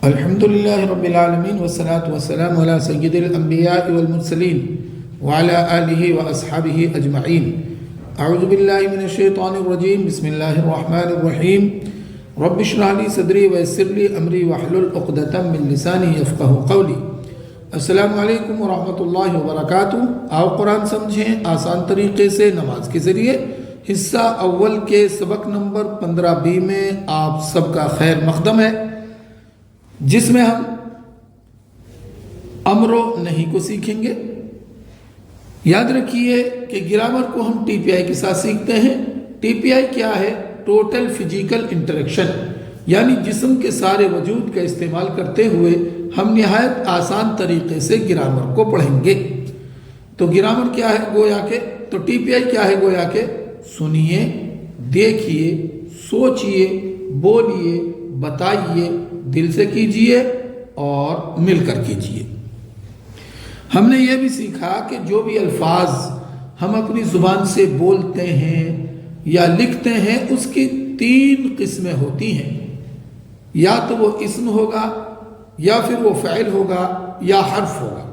الحمد لله رب العالمين والصلاة والسلام على سيد الأنبياء والمرسلين وعلى آله وأصحابه أجمعين. أعوذ بالله من الشيطان الرجيم. بسم الله الرحمن الرحيم. رب اشرح لي صدري ويسر لي أمري واحلل عقدة من لساني يفقهوا قولي. السلام علیکم ورحمۃ اللہ وبرکاتہ. آؤ قرآن سمجھیں آسان طریقے سے نماز کے ذریعے. حصہ اول کے سبق نمبر 15B میں آپ سب کا خیر مقدم ہے، جس میں ہم امر و نہی کو سیکھیں گے. یاد رکھیے کہ گرامر کو ہم TPI کے ساتھ سیکھتے ہیں. TPI کیا ہے؟ ٹوٹل فزیکل انٹریکشن، یعنی جسم کے سارے وجود کا استعمال کرتے ہوئے ہم نہایت آسان طریقے سے گرامر کو پڑھیں گے. تو گرامر کیا ہے گویا کہ، تو TPI کیا ہے گویا کہ سنیے، دیکھیے، سوچئے، بولیے، بتائیے، دل سے کیجئے اور مل کر کیجئے. ہم نے یہ بھی سیکھا کہ جو بھی الفاظ ہم اپنی زبان سے بولتے ہیں یا لکھتے ہیں اس کی 3 قسمیں ہوتی ہیں. یا تو وہ اسم ہوگا، یا پھر وہ فعل ہوگا، یا حرف ہوگا.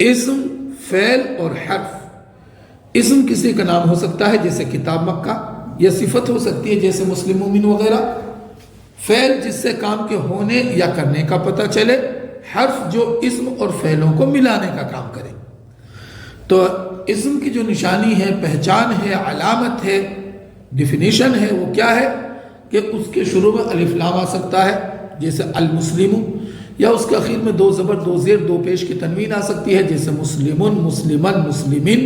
اسم، فعل اور حرف. اسم کسی کا نام ہو سکتا ہے جیسے کتاب مکہ، یا صفت ہو سکتی ہے جیسے مسلم مومن وغیرہ. فعل جس سے کام کے ہونے یا کرنے کا پتہ چلے. حرف جو اسم اور فعلوں کو ملانے کا کام کرے. تو اسم کی جو نشانی ہے، پہچان ہے، علامت ہے، ڈیفینیشن ہے، وہ کیا ہے کہ اس کے شروع میں الف لام آ سکتا ہے جیسے المسلم، یا اس کے اخیر میں 2 زبر 2 زیر 2 پیش کی تنوین آ سکتی ہے جیسے مسلمن، مسلمن، مسلمین.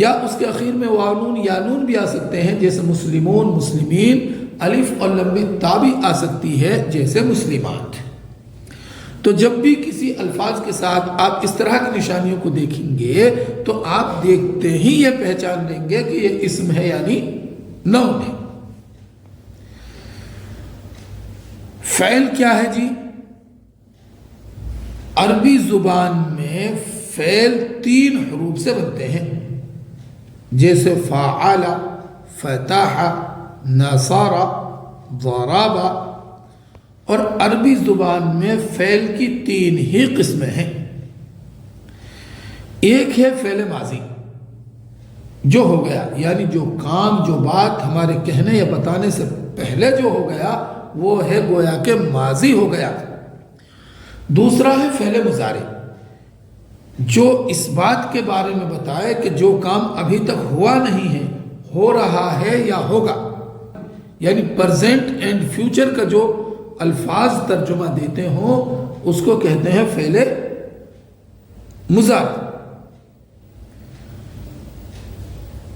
یا اس کے اخیر میں واو نون یا نون بھی آ سکتے ہیں جیسے مسلمون، مسلمین. الف اور لمبی تا بھی آ سکتی ہے جیسے مسلمات. تو جب بھی کسی الفاظ کے ساتھ آپ اس طرح کی نشانیوں کو دیکھیں گے تو آپ دیکھتے ہی یہ پہچان لیں گے کہ یہ اسم ہے یعنی نون ہے. فعل کیا ہے جی؟ عربی زبان میں فعل 3 حروف سے بنتے ہیں جیسے فعل، فتح، نصر، ضرب. اور عربی زبان میں فعل کی 3 ہی قسمیں ہیں. ایک ہے فعل ماضی، جو ہو گیا، یعنی جو کام، جو بات ہمارے کہنے یا بتانے سے پہلے جو ہو گیا وہ ہے گویا کہ ماضی ہو گیا. دوسرا ہے فعل مضارع، جو اس بات کے بارے میں بتائے کہ جو کام ابھی تک ہوا نہیں ہے، ہو رہا ہے یا ہوگا. یعنی پریزنٹ اینڈ فیوچر کا جو الفاظ ترجمہ دیتے ہوں اس کو کہتے ہیں فعل مضارع.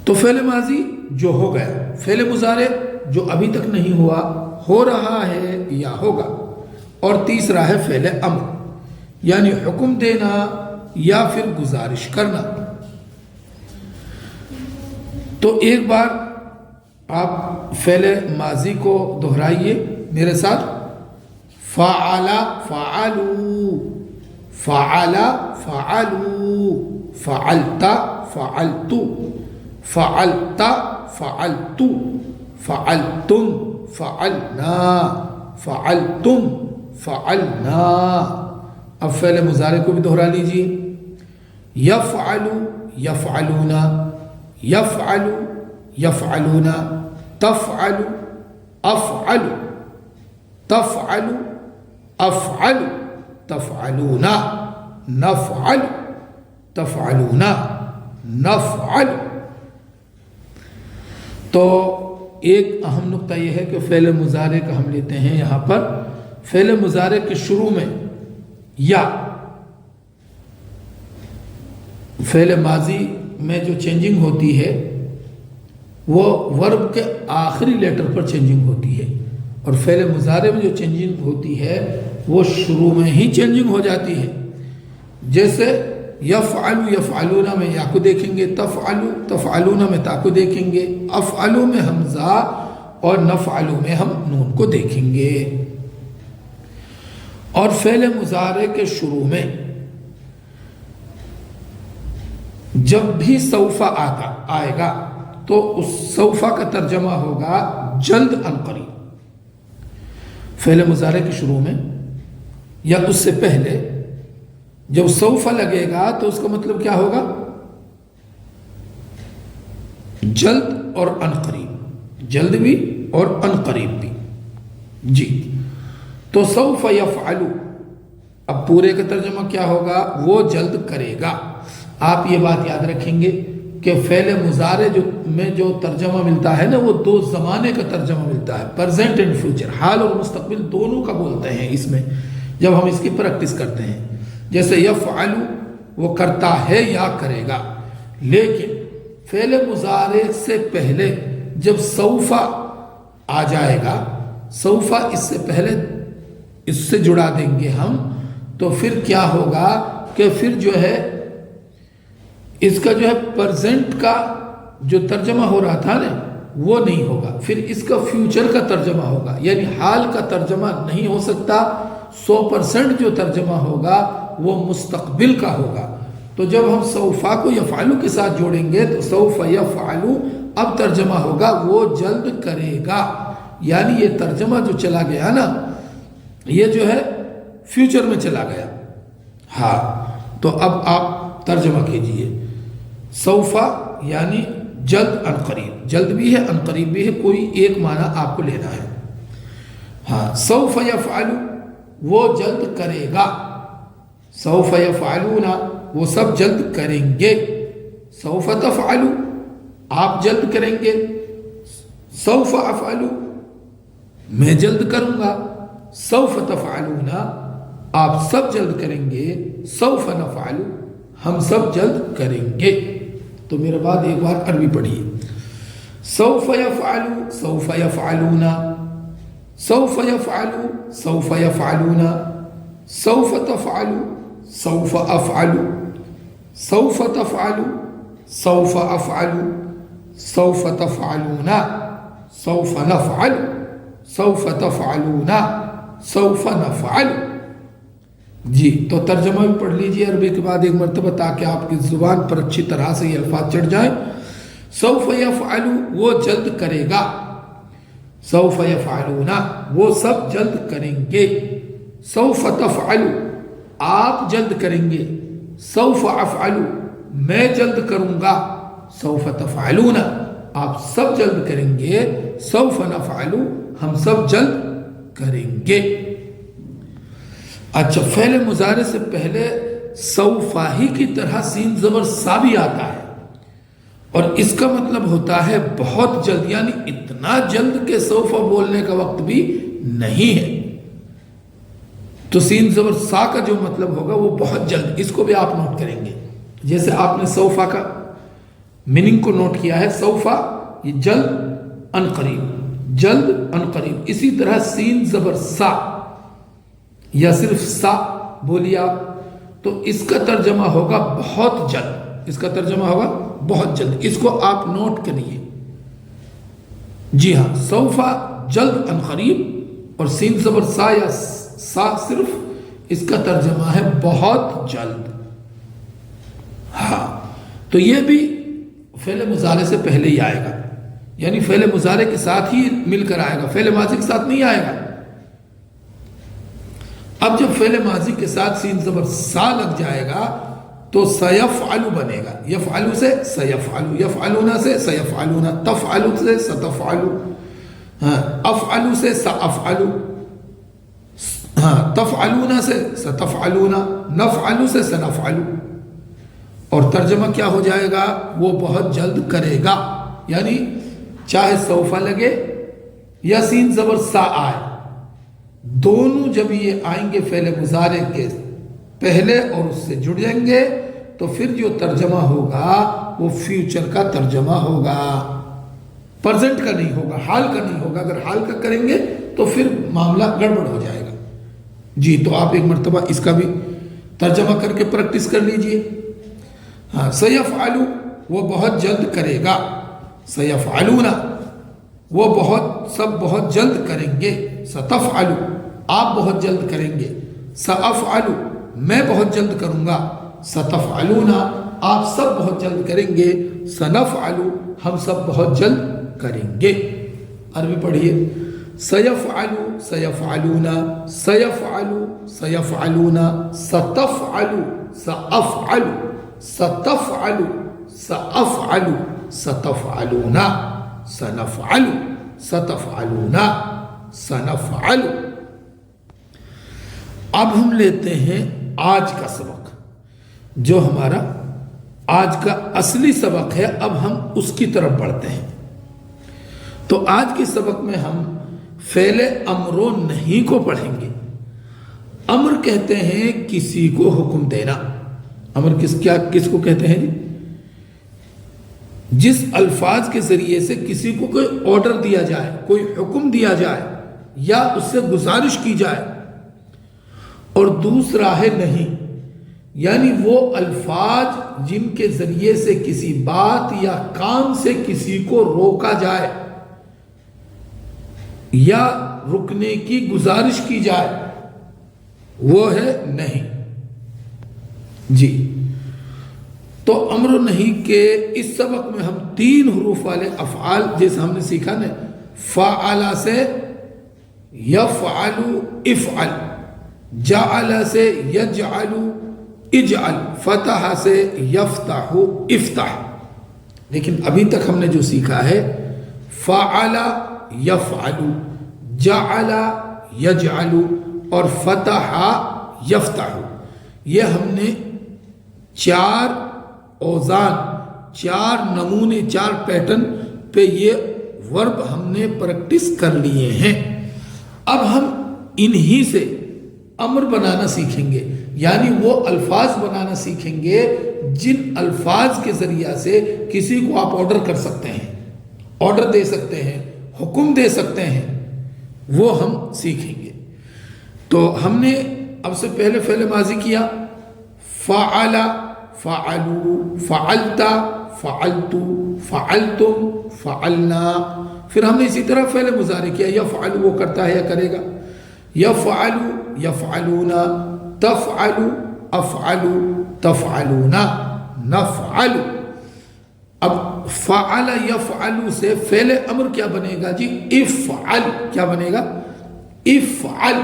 تو فعل ماضی جو ہو گیا، فعل مضارع جو ابھی تک نہیں ہوا، ہو رہا ہے یا ہوگا. اور تیسرا ہے فعل امر، یعنی حکم دینا یا پھر گزارش کرنا. تو ایک بار آپ فعل ماضی کو دہرائیے میرے ساتھ. فعل، فعلوا، فعل، فعلوا، فعلت، فعلت، فعلت، فعلت، فعلتم، فعلنا، فعلتم، فعلنا. اب فعل مضارع کو بھی دہرا لیجیے. یفعل، یفعلون، یفعل، یفعلون، تفعل، افعل، تفعل، افعل، تفعلون، نفعل، تفعلون، نفعل. تو ایک اہم نقطہ یہ ہے کہ فعل مضارع کا ہم لیتے ہیں یہاں پر فعل مضارع کے شروع میں یا. فعل ماضی میں جو چینجنگ ہوتی ہے وہ ورب کے آخری لیٹر پر چینجنگ ہوتی ہے، اور فعل مضارع میں جو چینجنگ ہوتی ہے وہ شروع میں ہی چینجنگ ہو جاتی ہے. جیسے یفعل، یفعلون میں یا کو دیکھیں گے، تفعل، تفعلون میں تا کو دیکھیں گے، افعل میں حمزہ اور نفعل میں ہم نون کو دیکھیں گے. اور فعل مضارع کے شروع میں جب بھی سوف آئے گا تو اس سوف کا ترجمہ ہوگا جلد عنقریب. فعل مضارع کے شروع میں یا اس سے پہلے جب سوف لگے گا تو اس کا مطلب کیا ہوگا؟ جلد اور عنقریب، جلد بھی اور عنقریب بھی۔ جی تو سوف یفعل، اب پورے کا ترجمہ کیا ہوگا؟ وہ جلد کرے گا۔ آپ یہ بات یاد رکھیں گے کہ فعل مضارع میں جو ترجمہ ملتا ہے نا، وہ دو زمانے کا ترجمہ ملتا ہے، پریزنٹ اینڈ فیوچر، حال اور مستقبل دونوں کا بولتے ہیں اس میں جب ہم اس کی پریکٹس کرتے ہیں۔ جیسے یفعل وہ کرتا ہے یا کرے گا، لیکن فعل مضارع سے پہلے جب سوف آ جائے گا، سوف اس سے پہلے اس سے جڑا دیں گے ہم، تو پھر کیا ہوگا کہ پھر جو ہے اس کا جو ہے پریزنٹ کا جو ترجمہ ہو رہا تھا نا وہ نہیں ہوگا، پھر اس کا فیوچر کا ترجمہ ہوگا، یعنی حال کا ترجمہ نہیں ہو سکتا۔ 100% جو ترجمہ ہوگا وہ مستقبل کا ہوگا۔ تو جب ہم سوفا کو یفعلو کے ساتھ جوڑیں گے تو سوف یفعلو اب ترجمہ ہوگا وہ جلد کرے گا، یعنی یہ ترجمہ جو چلا گیا نا یہ جو ہے فیوچر میں چلا گیا۔ ہاں تو اب آپ ترجمہ کیجئے، سوفا یعنی جلد عنقریب، جلد بھی ہے عنقریب بھی ہے، کوئی ایک معنی آپ کو لینا ہے۔ ہاں سوف یفعل وہ جلد کرے گا، سوف یفعلون وہ سب جلد کریں گے، سوف تفعل آپ جلد کریں گے، سوف افعل میں جلد کروں گا، سوف تفعلون آپ سب جلد کریں گے، سوف نفعل ہم سب جلد کریں گے۔ تو میرے بعد ایک بار عربی پڑھیے، سوف یفعل سوف یفعلون، سوف یفعل سوف یفعلون، سوف تفعل سوف افعل، سوف تفعل سوف افعل، سوف تفعلون سوف نفعل، سوف تفعلون سوف نفعل۔ جی تو ترجمہ بھی پڑھ لیجئے عربی کے بعد ایک مرتبہ تاکہ آپ کی زبان پر اچھی طرح سے یہ الفاظ چڑھ جائیں۔ سوف یفعل وہ جلد کرے گا، سوف یفعلون وہ سب جلد کریں گے، سوف تفعل آپ جلد کریں گے، سوف افعل میں جلد کروں گا، سوف تفعلون آپ سب جلد کریں گے، سوف نفعل ہم سب جلد کریں گے۔ اچھا فعل مضارع سے پہلے سوفا ہی کی طرح سین زبر سا بھی آتا ہے، اور اس کا مطلب ہوتا ہے بہت جلد، یعنی اتنا جلد کہ سوفا بولنے کا وقت بھی نہیں ہے۔ تو سین زبر سا کا جو مطلب ہوگا وہ بہت جلد، اس کو بھی آپ نوٹ کریں گے۔ جیسے آپ نے سوفا کا میننگ کو نوٹ کیا ہے، سوفا یہ جلد عنقریب، جلد عنقریب، اسی طرح سین زبر سا یا صرف سا بولیے آپ تو اس کا ترجمہ ہوگا بہت جلد، اس کا ترجمہ ہوگا بہت جلد، اس کو آپ نوٹ کریے۔ جی ہاں سوفا جلد عنقریب، اور سین زبر سا یا سا صرف اس کا ترجمہ ہے بہت جلد۔ ہاں تو یہ بھی فعل مضارع سے پہلے ہی آئے گا، یعنی فعل مضارع کے ساتھ ہی مل کر آئے گا، فعل ماضی کے ساتھ نہیں آئے گا۔ اب جب فعل ماضی کے ساتھ سین زبر سا لگ جائے گا تو سیفعل بنے گا، یفعل سے سیفعل، یفعلون سے سیفعلون، تفعل سے ستفعل، افعل سے سافعل، تفعلون سے ستفعلون، نفعل سے سنفعل، اور ترجمہ کیا ہو جائے گا؟ وہ بہت جلد کرے گا، یعنی چاہے سوفا لگے یا سین زبر سا آئے، دونوں جب یہ آئیں گے فعل مضارع کے پہلے اور اس سے جڑ جائیں گے تو پھر جو ترجمہ ہوگا وہ فیوچر کا ترجمہ ہوگا، پریزنٹ کا نہیں ہوگا، حال کا نہیں ہوگا۔ اگر حال کا کریں گے تو پھر معاملہ گڑبڑ ہو جائے گا۔ جی تو آپ ایک مرتبہ اس کا بھی ترجمہ کر کے پریکٹس کر لیجئے۔ ہاں سیفعل وہ بہت جلد کرے گا، سیفعلون وہ سب بہت جلد کریں گے، ستفعل آپ بہت جلد کریں گے، سافعل میں بہت جلد کروں گا، ستفعلون آپ سب بہت جلد کریں گے، سنفعل ہم سب بہت جلد کریں گے۔ عربی پڑھیے، سيفعل سيفعلون سيفعل سيفعلون ستفعل سأفعل ستفعل سأفعل ستفعلون سنفعل ستفعلون سنفعل. اب ہم لیتے ہیں آج کا سبق جو ہمارا آج کا اصلی سبق ہے. اب ہم اس کی طرف بڑھتے ہیں. تو آج کے سبق میں ہم فعل امر و نہی کو پڑھیں گے. امر کہتے ہیں کسی کو حکم دینا. امر کس کو کہتے ہیں جی؟ جس الفاظ کے ذریعے سے کسی کو کوئی آرڈر دیا جائے, کوئی حکم دیا جائے یا اس سے گزارش کی جائے. اور دوسرا ہے نہیں, یعنی وہ الفاظ جن کے ذریعے سے کسی بات یا کام سے کسی کو روکا جائے یا رکنے کی گزارش کی جائے, وہ ہے نہیں. جی, تو امر و نہی کے اس سبق میں ہم 3 حروف والے افعال جیسے ہم نے سیکھا نا, فعل سے یفعل افعل, جعل سے یجعل اجعل, فتح سے یفتح افتح. لیکن ابھی تک ہم نے جو سیکھا ہے فعل یفعل, جعل یجعل اور فتح یفتح, یہ ہم نے 4 اوزان, 4 نمونے, 4 پیٹرن پہ یہ ورب ہم نے پریکٹس کر لیے ہیں. اب ہم انہی سے امر بنانا سیکھیں گے, یعنی وہ الفاظ بنانا سیکھیں گے جن الفاظ کے ذریعہ سے کسی کو آپ آرڈر کر سکتے ہیں, آرڈر دے سکتے ہیں, حکم دے سکتے ہیں, وہ ہم سیکھیں گے. تو ہم نے اب سے پہلے فعل ماضی کیا, فعل فعلوا فعلت فعلت فعلتم فعلنا. پھر ہم نے اسی طرح فعل مضارع کیا, یفعل وہ کرتا ہے یا کرے گا, یفعل یفعلون تفعل افعل تفعلون نفعل. اب فعل یفعل سے فعل امر کیا بنے گا جی؟ افعل. کیا بنے گا؟ افعل.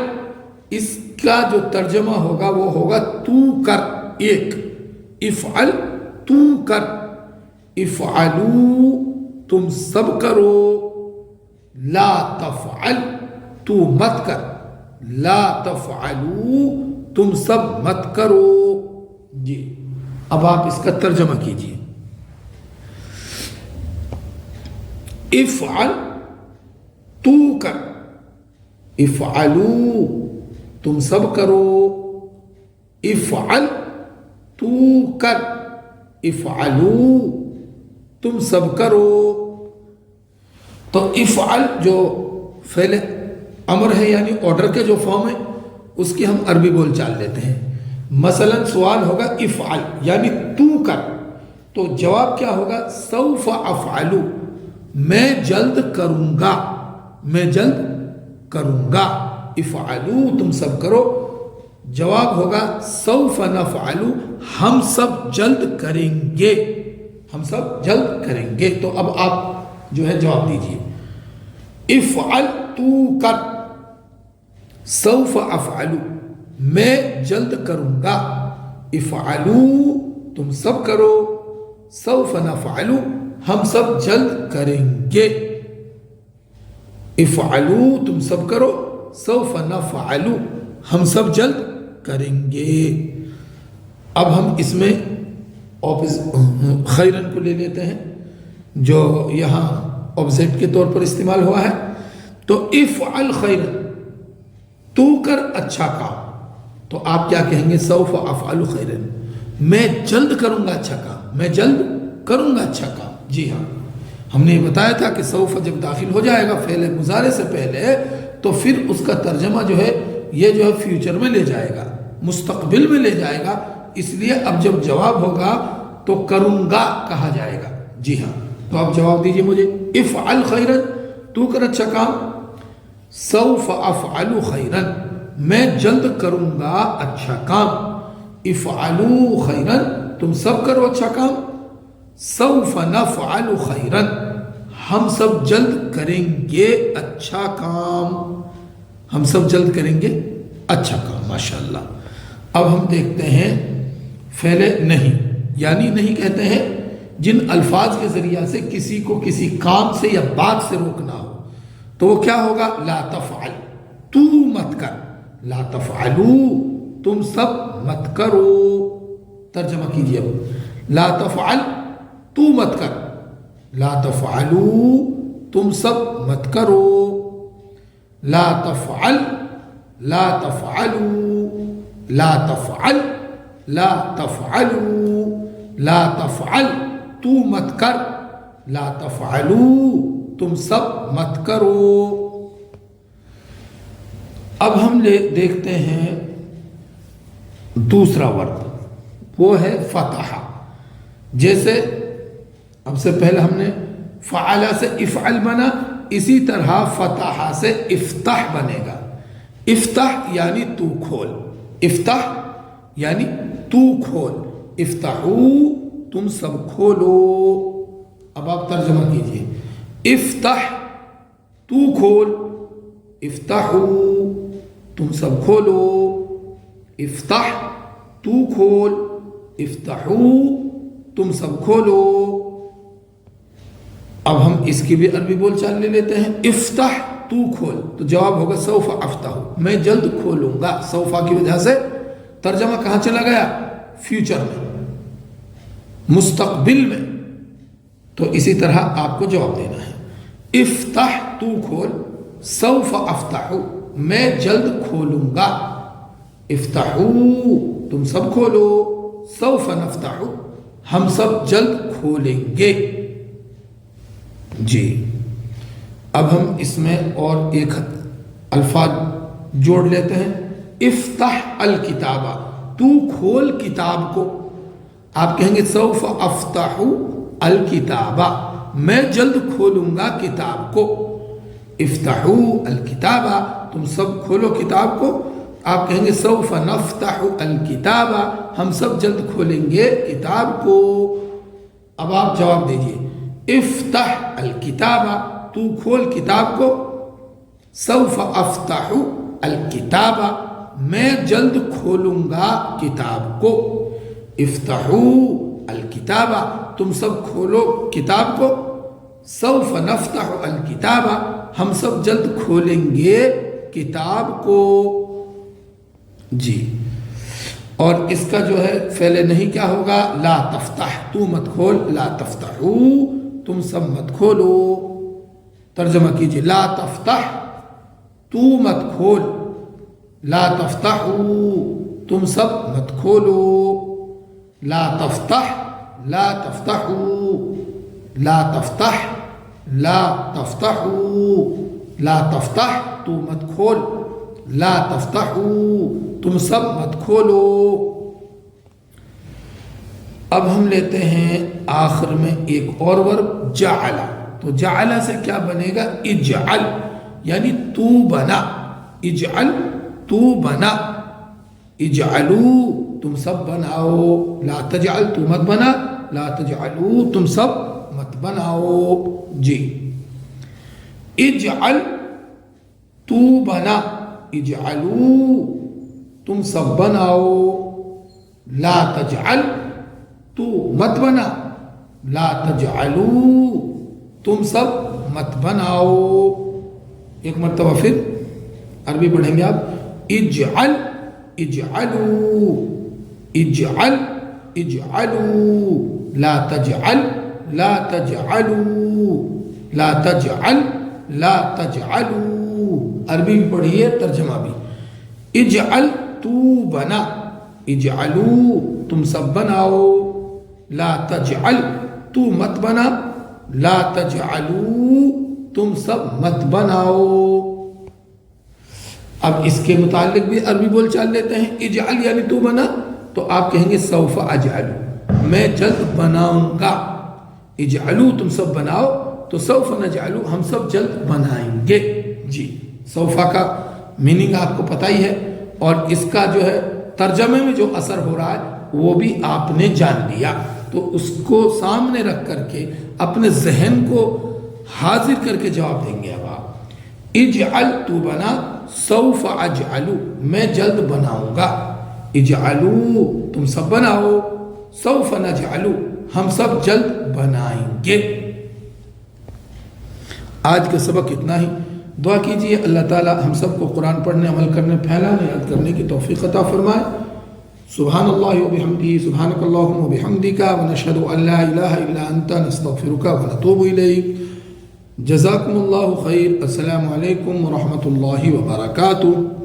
اس کا جو ترجمہ ہوگا وہ ہوگا تو کر, ایک. افعل تو کر, افعلو تم سب کرو, لا تفعل تو مت کر, لا تفعلو تم سب مت کرو. جی, اب آپ اس کا ترجمہ کیجئے. افعل تو کر, افعلو تم سب کرو, افعل تو کر, افعلو تم سب کرو. تو افعل جو فعل امر ہے یعنی آرڈر کے جو فارم ہے اس کی ہم عربی بول چال لیتے ہیں. مثلا سوال ہوگا افعل یعنی تو کر, تو جواب کیا ہوگا؟ سوف افعل, میں جلد کروں گا, میں جلد کروں گا. افعلو تم سب کرو, جواب ہوگا سوف نفعل, ہم سب جلد کریں گے, ہم سب جلد کریں گے. تو اب آپ جو ہے جواب دیجئے. افعل تو کر, سوف افعل میں جلد کروں گا, افعلو تم سب کرو, سوف نفعل ہم سب جلد کریں گے. افعلو تم سب کرو, سوف نفعل ہم سب جلد کریں گے. اب ہم اس میں خیرن کو لے لیتے ہیں جو یہاں آبجیکٹ کے طور پر استعمال ہوا ہے. تو افعل خیرن, تو کر اچھا کام, تو آپ کیا کہیں گے؟ سوف افعل خیرن, میں جلد کروں گا اچھا کام, میں جلد کروں گا اچھا کام. جی ہاں, ہم نے یہ بتایا تھا کہ سوف جب داخل ہو جائے گا فعل مضارع سے پہلے تو پھر اس کا ترجمہ جو ہے یہ جو ہے فیوچر میں لے جائے گا, مستقبل میں لے جائے گا. اس لیے اب جب جواب ہوگا تو کروں گا کہا جائے گا. جی ہاں, تو آپ جواب دیجئے مجھے. افعل خیرن تو کر اچھا کام, سوف افعل خیرن میں جلد کروں گا اچھا کام, افعلو خیرن تم سب کرو اچھا کام, سوف نفعل خیرن ہم سب جلد کریں گے اچھا کام، ہم سب جلد کریں گے اچھا کام، ماشاءاللہ۔ اب ہم دیکھتے ہیں فعل نہیں، یعنی نہیں کہتے ہیں جن الفاظ کے ذریعہ سے کسی کو کسی کام سے یا بات سے روکنا ہو، تو وہ کیا ہوگا؟ لا تفعل، تو مت کر، لا تفعلو، تم سب مت کرو۔ ترجمہ کیجئے اب، لا تفعل، تو مت کر، لا تفعلو، تم سب مت کرو، لا تفعل، لا تفعلو، لا تفعل، لا تفعلو، لا تفعل، تو مت کر، لا تفعلو، تم سب مت کرو۔ اب ہم دیکھتے ہیں دوسرا ورد، وہ ہے فتح۔ جیسے اب سے پہلے ہم نے فعل سے افعل بنا، اسی طرح فتح سے افتح بنے گا۔ افتح یعنی تو کھول، افتح یعنی تو کھول، افتحو، تم سب کھولو۔ اب آپ ترجمہ کیجئے، افتح، تو کھول، افتحو، تم سب کھولو، افتح، تو کھول، افتحو، تم سب کھولو۔ اب ہم اس کی بھی عربی بول چال لے لیتے ہیں۔ افتح، تو کھول، تو جواب ہوگا سوف افتح، میں جلد کھولوں گا۔ سوفا کی وجہ سے ترجمہ کہاں چلا گیا؟ فیوچر میں، مستقبل میں، تو اسی طرح آپ کو جواب دینا ہے۔ افتح، تو کھول، سوف افتح، میں جلد کھولوں گا، افتحو، تم سب کھولو، سوف نفتح، ہم سب جلد کھولیں گے۔ جی، اب ہم اس میں اور ایک الفاظ جوڑ لیتے ہیں۔ افتح الکتابہ، تو کھول کتاب کو، آپ کہیں گے سوف افتح الکتابہ، میں جلد کھولوں گا کتاب کو۔ افتحو الکتابہ، تم سب کھولو کتاب کو، آپ کہیں گے سوف نفتح الکتابہ، ہم سب جلد کھولیں گے کتاب کو۔ اب آپ جواب دیجئے، افتح الکتابہ، تو کھول کتاب کو، سوف افتح الکتابہ، میں جلد کھولوں گا کتاب کو۔ افتحو الکتابہ، تم سب کھولو کتاب کو، سوف نفتح الکتابہ، ہم سب جلد کھولیں گے کتاب کو۔ جی، اور اس کا جو ہے فعل نہیں کیا ہوگا؟ لا تفتح، تو مت کھول، لا تفتحو، تم سب مت کھولو۔ ترجمہ کیجئے، لا تفتح، تو مت کھول، لا تفتحو، تم سب مت کھولو، لا تفتح، لا تفتحو، لا تفتح، لا تفتحو، لا تفتح، تو مت کھول، لا تفتحو، تم سب مت کھولو۔ اب ہم لیتے ہیں آخر میں ایک اور ورب، جعل۔ تو جعل سے کیا بنے گا؟ اجعل، یعنی تو بنا، اجعل، تو بنا، اجعلو، تم سب بناؤ، لا تجعل، تو مت بنا، لا تجعلو، تم سب مت بناؤ۔ جی، اجعل، تو بنا، اجعلو، تم سب بناؤ، لا تجعل، تو مت بنا، لا تجعلو، تم سب مت بناؤ۔ ایک مرتبہ پھر عربی پڑھیں گے آپ، اجعل، اجعلو، اجعل، اجعلو، لا تجعل، لا تجعلو، لا تجعل، لا تجعلو۔ عربی بھی پڑھیے، ترجمہ بھی۔ اجعل، تو بنا، اجعلو، تم سب بناؤ، لا تجعل، تو مت بنا، لا تجعلو، تم سب مت بناؤ۔ اب اس کے متعلق بھی عربی بول چال لیتے ہیں۔ اجعل یعنی تو بنا، تو آپ کہیں گے سوف اجعلو، میں جلد بناؤں گا۔ اجعلو، تم سب بناؤ، تو سوف نجعلو، ہم سب جلد بنائیں گے۔ جی، سوفا کا میننگ آپ کو پتہ ہی ہے، اور اس کا جو ہے ترجمے میں جو اثر ہو رہا ہے وہ بھی آپ نے جان لیا، تو اس کو سامنے رکھ کر کے اپنے ذہن کو حاضر کر کے جواب دیں گے اب آپ اجعل تو بنا سوف اجعلو میں جلد بناؤں گا اجعلو تم سب بناؤ سوف نجعلو ہم سب جلد بنائیں گے. آج کا سبق اتنا ہی. دعا کیجئے اللہ تعالی ہم سب کو قرآن پڑھنے عمل کرنے پھیلانے یاد کرنے کی توفیق عطا فرمائے. سبحان اللہ و بحمدہ سبحانک اللہم و بحمدک ونشہد ان لا الہ الا انت نستغفرک ونتوب الیک. جزاکم اللہ خیر. السلام علیکم ورحمۃ اللہ وبرکاتہ.